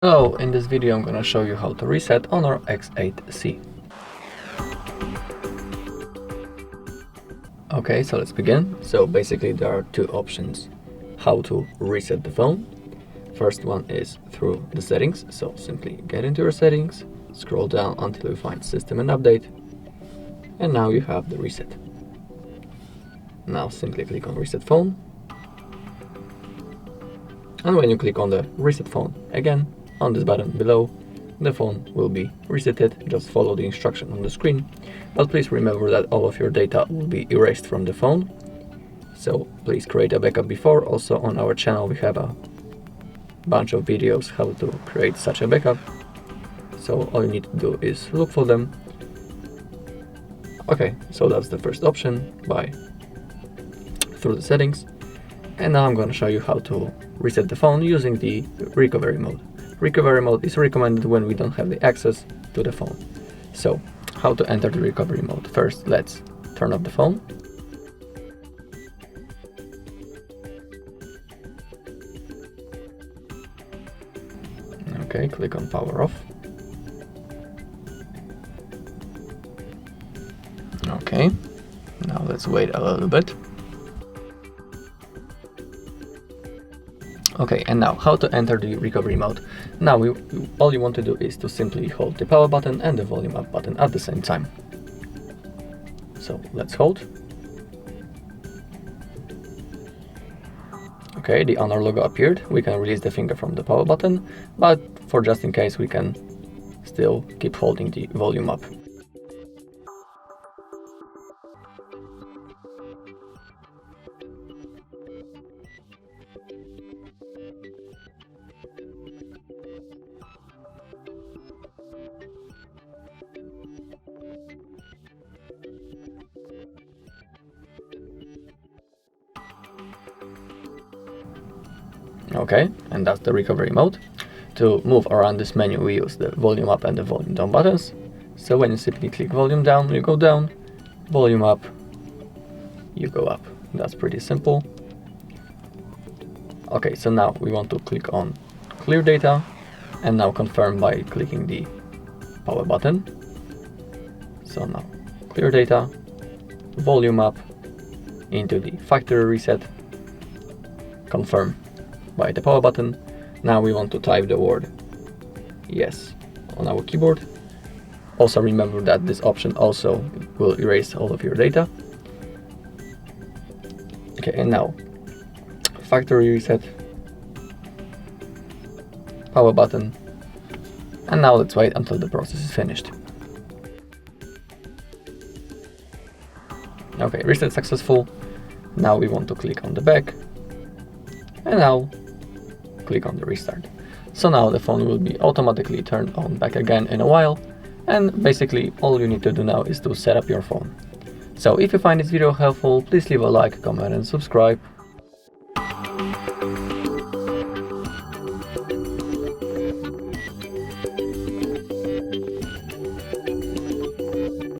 So in this video I'm gonna show you how to reset Honor X8c. Okay, so let's begin. So basically there are two options how to reset the phone. First one is through the settings, so simply get into your settings, scroll down until you find system and update, and now you have the reset. Now simply click on reset phone, and when you click on the reset phone again, on this button below, the phone will be resetted. Just follow the instruction on the screen, but please remember that all of your data will be erased from the phone, so please create a backup before. Also on our channel we have a bunch of videos how to create such a backup, so all you need to do is look for them. Okay, so that's the first option, through the settings. And now I'm going to show you how to reset the phone using the recovery mode. Recovery mode is recommended when we don't have the access to the phone. So how to enter the recovery mode? First, let's turn off the phone. Okay, click on power off. Okay, now let's wait a little bit. Okay, and now how to enter the recovery mode. Now all you want to do is to simply hold the power button and the volume up button at the same time. So let's hold. Okay, the Honor logo appeared. We can release the finger from the power button, but for just in case we can still keep holding the volume up. Okay, and that's the recovery mode. To move around this menu we use the volume up and the volume down buttons. So when you simply click volume down, you go down, volume up, you go up. That's pretty simple. Okay, so now we want to click on clear data and now confirm by clicking the power button. So now clear data, volume up into the factory reset, confirm by the power button. Now we want to type the word yes on our keyboard. Also remember that this option also will erase all of your data. Okay, and now factory reset, power button, and now let's wait until the process is finished. Okay, reset successful. Now we want to click on the back, and now click on the restart. So now the phone will be automatically turned on back again in a while, and basically all you need to do now is to set up your phone. So if you find this video helpful, please leave a like, comment and subscribe.